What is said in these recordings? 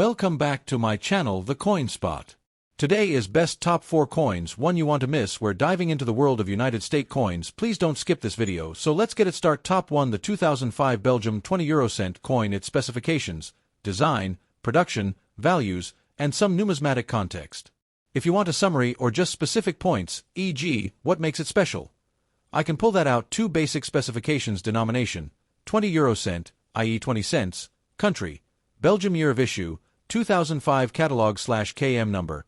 Welcome back to my channel, The Coin Spot. Today is best top 4 coins, one you want to miss. We're diving into the world of United States coins. Please don't skip this video. So let's get it started. Top 1, the 2005 Belgium 20 euro cent coin. Its specifications, design, production, values, and some numismatic context. If you want a summary or just specific points, e.g., what makes it special, I can pull that out. 2 basic specifications: denomination, 20 euro cent, i.e. 20 cents, country, Belgium, year of issue, 2005, catalog/KM number,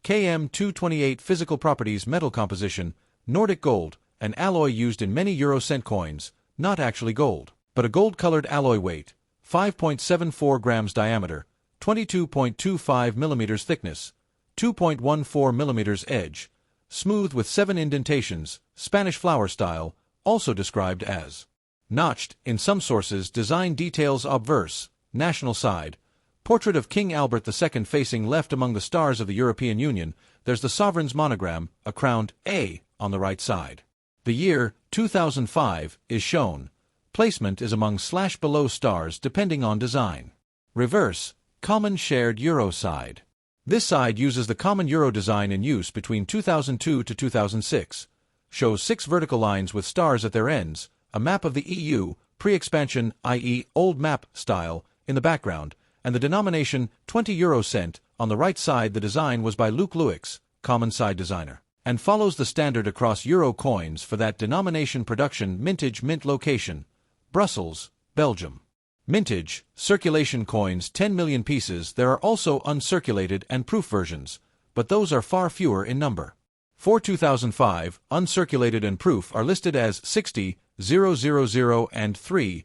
KM228, physical properties, metal composition, Nordic gold, an alloy used in many euro cent coins, not actually gold, but a gold-colored alloy. Weight, 5.74 grams, diameter, 22.25 millimeters, thickness, 2.14 millimeters, edge, smooth with 7 indentations, Spanish flower style, also described as notched in some sources. Design details: obverse, national side, portrait of King Albert II facing left among the stars of the European Union. There's the sovereign's monogram, a crowned A, on the right side. The year, 2005, is shown. Placement is among / below stars depending on design. Reverse, common shared euro side. This side uses the common euro design in use between 2002 to 2006. Shows 6 vertical lines with stars at their ends, a map of the EU, pre-expansion, i.e. old map style, in the background, and the denomination 20 euro cent on the right side. The design was by Luc Louix, common side designer, and follows the standard across euro coins for that denomination. Production, mintage, mint location, Brussels, Belgium. Mintage, circulation coins, 10 million pieces. There are also uncirculated and proof versions, but those are far fewer in number. For 2005, uncirculated and proof are listed as 60,000 and 3,000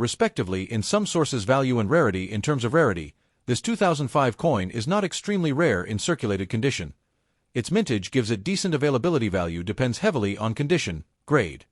respectively in some sources. Value and rarity. In terms of rarity, this 2005 coin is not extremely rare in circulated condition. Its mintage gives it decent availability. Value depends heavily on condition, grade.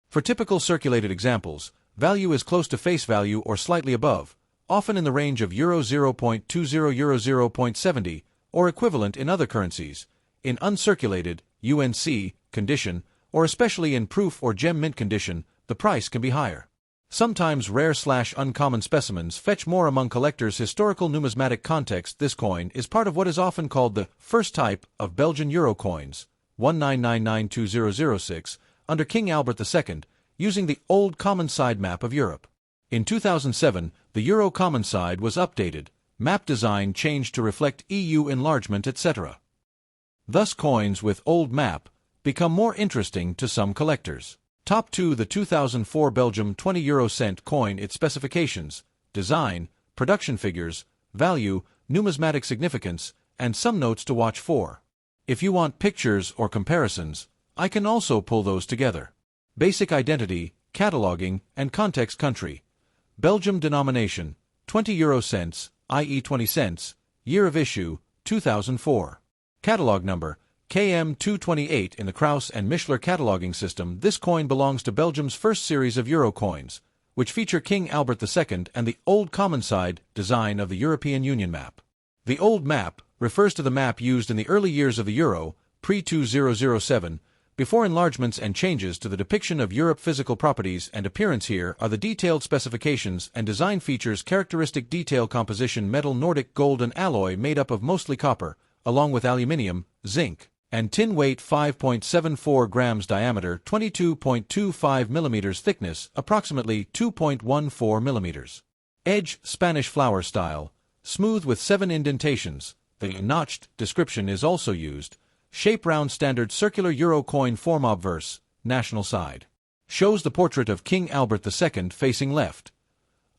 For typical circulated examples, value is close to face value or slightly above, often in the range of euro 0.20 euro 0.70 or equivalent in other currencies. In uncirculated UNC condition, or especially in proof or gem mint condition, the price can be higher. Sometimes rare/uncommon specimens fetch more among collectors. Historical numismatic context. This coin is part of what is often called the first type of Belgian euro coins, 1999-2006, under King Albert II, using the old common side map of Europe. In 2007, the euro common side was updated, map design changed to reflect EU enlargement, etc. Thus coins with old map become more interesting to some collectors. Top 2, the 2004 Belgium 20 euro cent coin. Its specifications, design, production figures, value, numismatic significance, and some notes to watch for. If you want pictures or comparisons, I can also pull those together. Basic identity, cataloging, and context. Country, Belgium. Denomination, 20 euro cents, i.e. 20 cents, year of issue, 2004. Catalog number, KM228 in the Krauss and Mischler cataloging system. This coin belongs to Belgium's first series of euro coins, which feature King Albert II and the old common side design of the European Union map. The old map refers to the map used in the early years of the euro, pre-2007, before enlargements and changes to the depiction of Europe. Physical properties and appearance. Here are the detailed specifications and design features. Characteristic detail: composition, metal, Nordic gold, an alloy made up of mostly copper, along with aluminium, zinc, and tin. Weight 5.74 grams, diameter 22.25 millimeters, thickness approximately 2.14 millimeters. Edge, Spanish flower style, smooth with 7 indentations. The notched description is also used. Shape round, standard circular euro coin form. Obverse, national side, shows the portrait of King Albert II facing left.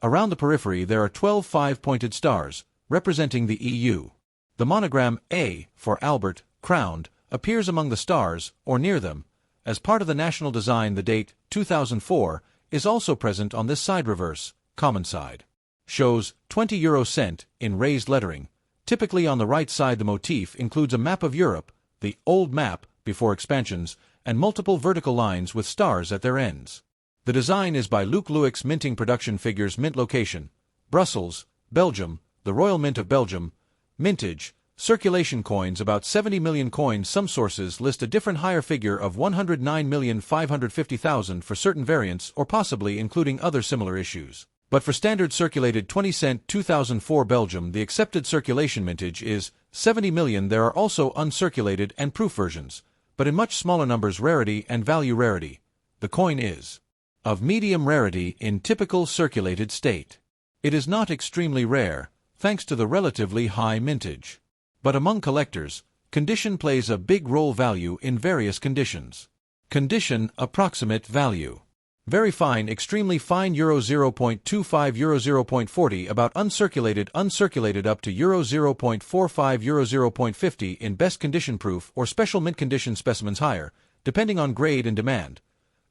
Around the periphery there are 12 5-pointed stars, representing the EU. The monogram A for Albert, crowned, appears among the stars, or near them. As part of the national design, the date, 2004, is also present on this side. Reverse, common side, shows 20 euro cent in raised lettering. Typically on the right side, the motif includes a map of Europe, the old map, before expansions, and multiple vertical lines with stars at their ends. The design is by Luc Louix. Minting. Production figures, mint location, Brussels, Belgium, the Royal Mint of Belgium. Mintage, circulation coins, about 70 million coins. Some sources list a different higher figure of 109,550,000 for certain variants, or possibly including other similar issues. But for standard circulated 20-cent 2004 Belgium, the accepted circulation mintage is 70 million. There are also uncirculated and proof versions, but in much smaller numbers. Rarity and value. Rarity. The coin is of medium rarity in typical circulated state. It is not extremely rare, thanks to the relatively high mintage. But among collectors, condition plays a big role. Value in various conditions. Condition, approximate value. Very fine, extremely fine Euro 0.25 Euro 0.40 about uncirculated up to Euro 0.45 Euro 0.50 in best condition proof or special mint condition. Specimens higher, depending on grade and demand.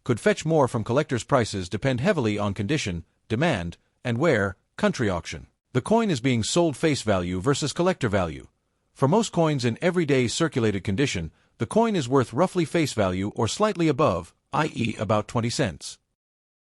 Could fetch more from collectors. Prices depend heavily on condition, demand, and where. Country auction. The coin is being sold face value versus collector value. For most coins in everyday circulated condition, the coin is worth roughly face value or slightly above, i.e. about 20 cents.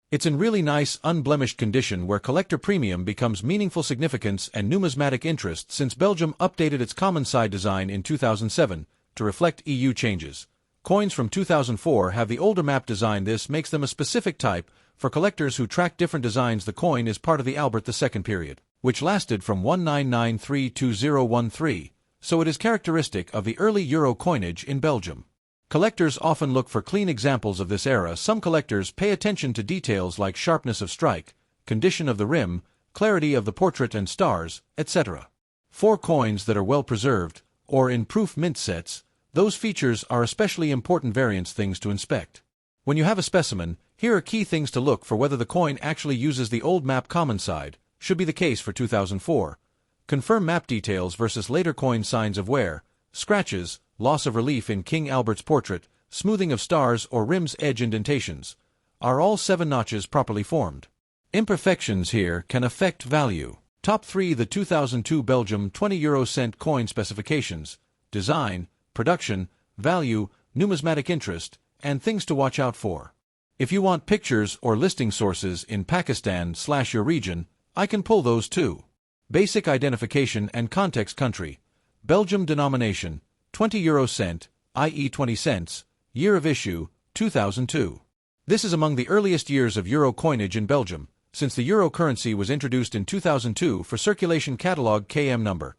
It's in really nice, unblemished condition where collector premium becomes meaningful significance and numismatic interest since Belgium updated its common side design in 2007 to reflect EU changes. Coins from 2004 have the older map design. This makes them a specific type. For collectors who track different designs, the coin is part of the Albert II period, which lasted from 1993 to 2013, so it is characteristic of the early Euro coinage in Belgium. Collectors often look for clean examples of this era. Some collectors pay attention to details like sharpness of strike, condition of the rim, clarity of the portrait and stars, etc. For coins that are well preserved, or in proof mint sets, those features are especially important. Variants. Things to inspect. When you have a specimen, here are key things to look for. Whether the coin actually uses the old map common side, should be the case for 2004. Confirm map details versus later coin. Signs of wear, scratches, loss of relief in King Albert's portrait, smoothing of stars or rim's edge indentations. Are all 7 notches properly formed? Imperfections here can affect value. Top 3. The 2002 Belgium 20 euro cent coin. Specifications, design, production, value, numismatic interest, and things to watch out for. If you want pictures or listing sources in Pakistan/your region, I can pull those too. Basic identification and context. Country, Belgium. Denomination, 20 euro cent, i.e. 20 cents, year of issue, 2002. This is among the earliest years of euro coinage in Belgium, since the euro currency was introduced in 2002 for circulation. Catalog KM number,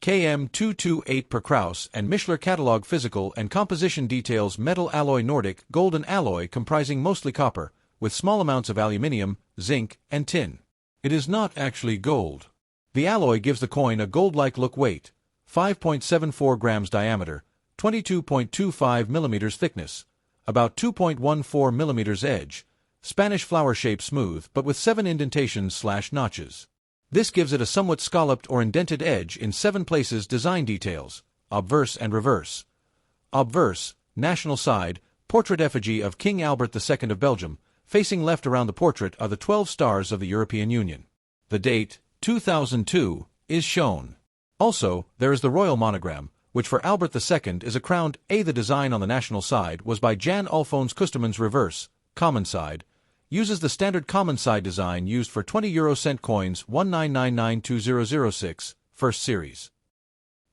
KM 228 per Kraus and Mischler catalog. Physical and composition details. Metal alloy, Nordic, golden alloy comprising mostly copper, with small amounts of aluminium, zinc, and tin. It is not actually gold. The alloy gives the coin a gold-like look. Weight, 5.74 grams. Diameter, 22.25 millimeters. Thickness, about 2.14 millimeters. Edge, Spanish flower shape. Smooth but with 7 indentations/notches. This gives it a somewhat scalloped or indented edge in 7 places. Design details, obverse and reverse. Obverse, national side, portrait effigy of King Albert II of Belgium. Facing left around the portrait are the 12 stars of the European Union. The date, 2002, is shown. Also, there is the royal monogram, which for Albert II is a crowned A. The design on the national side was by Jan Alphonse Kustermans. Reverse, common side, uses the standard common side design used for 20 euro cent coins 1999-2006, first series.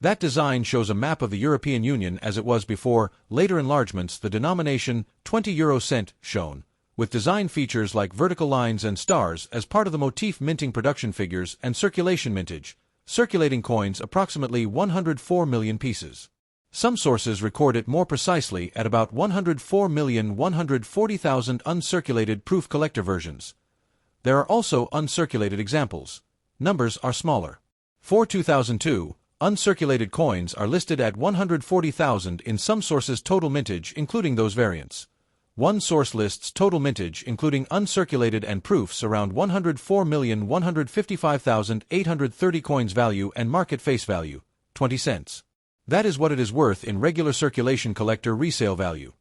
That design shows a map of the European Union as it was before. Later enlargements. The denomination 20 euro cent shown, with design features like vertical lines and stars as part of the motif. Minting production figures and circulation mintage. Circulating coins approximately 104 million pieces. Some sources record it more precisely at about 104,140,000 uncirculated proof collector versions. There are also uncirculated examples. Numbers are smaller. For 2002, uncirculated coins are listed at 140,000 in some sources. Total mintage including those variants. One source lists total mintage including uncirculated and proofs around 104,155,830 coins. Value and market face value, 20 cents. That is what it is worth in regular circulation. Collector resale value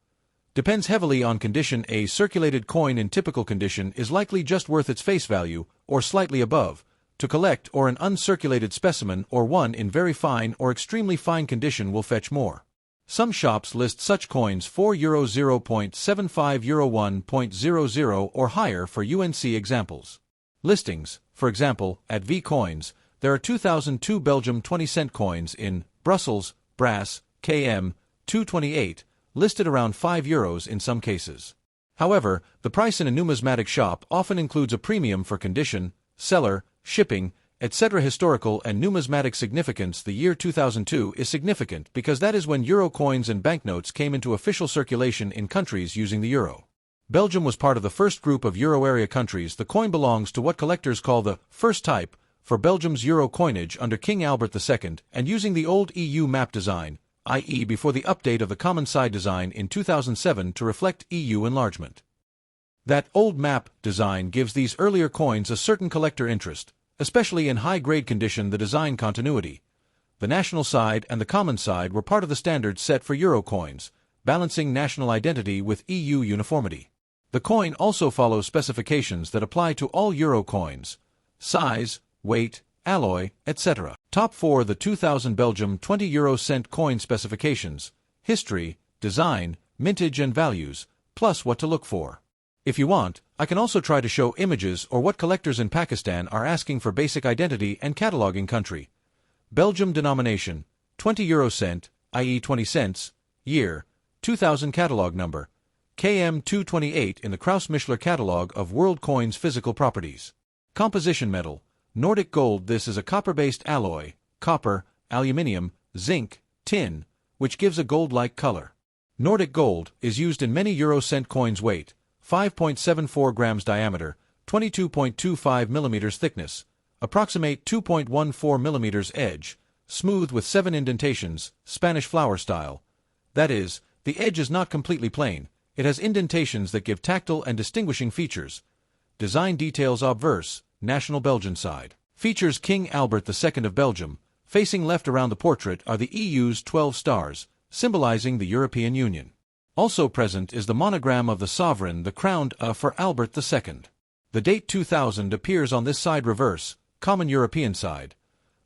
depends heavily on condition. A circulated coin in typical condition is likely just worth its face value, or slightly above, to collect, or an uncirculated specimen or one in very fine or extremely fine condition will fetch more. Some shops list such coins for euro 0.75 euro 1.00 or higher for UNC examples. Listings, for example, at V Coins, there are 2002 Belgium 20-cent coins in Brussels, brass, KM 228, listed around 5 euros in some cases. However, the price in a numismatic shop often includes a premium for condition, seller, shipping, etc. Historical and numismatic significance. The year 2002 is significant because that is when euro coins and banknotes came into official circulation in countries using the euro. Belgium was part of the first group of euro area countries. The coin belongs to what collectors call the first type for Belgium's euro coinage under King Albert II and using the old EU map design, i.e. before the update of the common side design in 2007 to reflect EU enlargement. That old map design gives these earlier coins a certain collector interest, especially in high-grade condition. The design continuity. The national side and the common side were part of the standards set for euro coins, balancing national identity with EU uniformity. The coin also follows specifications that apply to all euro coins: size, weight, alloy, etc. Top 4. The 2000 Belgium 20 euro cent coin specifications, history, design, mintage and values, plus what to look for. If you want, I can also try to show images or what collectors in Pakistan are asking for basic identity and cataloging country. Belgium denomination, 20 euro cent, i.e. 20 cents, year, 2000 catalog number, KM 228 in the Kraus-Mischler catalog of world coins. Physical properties. Composition metal, Nordic gold. This is a copper-based alloy, copper, aluminium, zinc, tin, which gives a gold-like color. Nordic gold is used in many euro cent coins. Weight, 5.74 grams diameter, 22.25 millimeters thickness, approximate 2.14 millimeters edge, smooth with 7 indentations, Spanish flower style. That is, the edge is not completely plain, it has indentations that give tactile and distinguishing features. Design details. Obverse, national Belgian side. Features King Albert II of Belgium. Facing left around the portrait are the EU's 12 stars, symbolizing the European Union. Also present is the monogram of the sovereign, the crowned for Albert II. The date 2000 appears on this side. Reverse, common European side.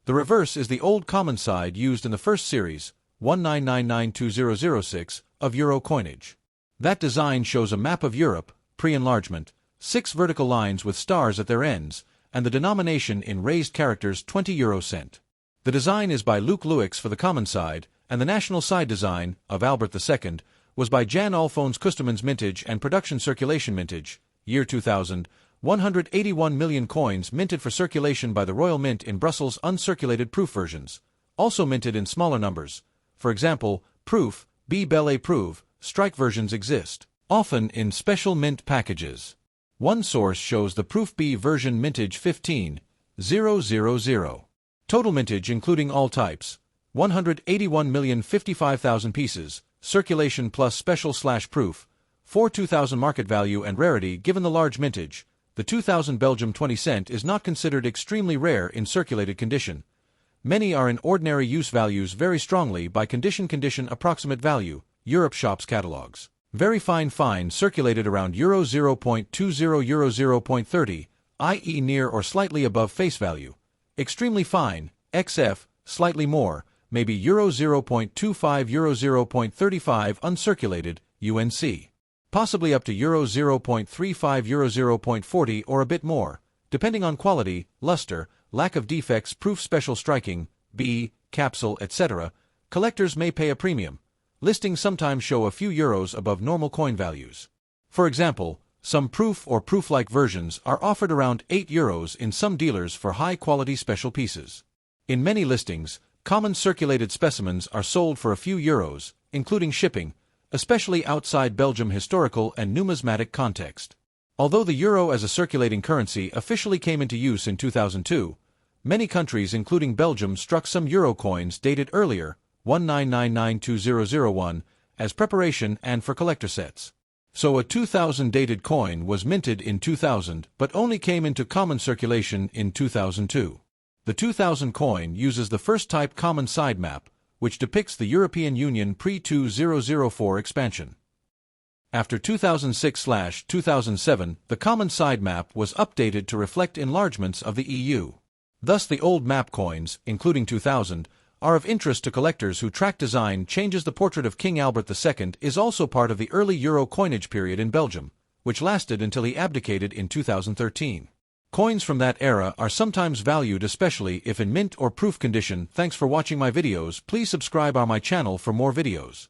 The reverse is the old common side used in the first series, 1999-2006, of euro coinage. That design shows a map of Europe, pre-enlargement, 6 vertical lines with stars at their ends, and the denomination in raised characters 20 euro cent. The design is by Luc Luix for the common side, and the national side design, of Albert II, was by Jan Alphonse Kusterman's mintage and production. Circulation mintage, year 2000, 181 million coins minted for circulation by the Royal Mint in Brussels. Uncirculated proof versions, also minted in smaller numbers. For example, proof, B Belle Proof, strike versions exist, often in special mint packages. One source shows the proof B version mintage 15,000. Total mintage including all types, 181,055,000 pieces, circulation plus special/proof, 4,2000 market value and rarity. Given the large mintage, the 2000 Belgium 20 cent is not considered extremely rare in circulated condition. Many are in ordinary use. Values vary strongly by condition. Approximate value, Europe shops catalogs. Very fine circulated around euro 0.20 euro 0.30, i.e. near or slightly above face value. Extremely fine, XF, slightly more, maybe euro 0.25 euro 0.35 uncirculated, UNC. Possibly up to euro 0.35 euro 0.40 or a bit more, depending on quality, luster, lack of defects, proof, special striking, B, capsule, etc. Collectors may pay a premium. Listings sometimes show a few euros above normal coin values. For example, some proof or proof-like versions are offered around 8 euros in some dealers for high-quality special pieces. In many listings, common circulated specimens are sold for a few euros, including shipping, especially outside Belgium historical and numismatic context. Although the euro as a circulating currency officially came into use in 2002, many countries including Belgium struck some euro coins dated earlier, 1999-2001, as preparation and for collector sets. So a 2000 dated coin was minted in 2000 but only came into common circulation in 2002. The 2000 coin uses the first type common side map, which depicts the European Union pre-2004 expansion. After 2006/2007, the common side map was updated to reflect enlargements of the EU. Thus the old map coins, including 2000, are of interest to collectors who track design changes. The portrait of King Albert II is also part of the early euro coinage period in Belgium, which lasted until he abdicated in 2013. Coins from that era are sometimes valued, especially if in mint or proof condition. Thanks for watching my videos. Please subscribe on my channel for more videos.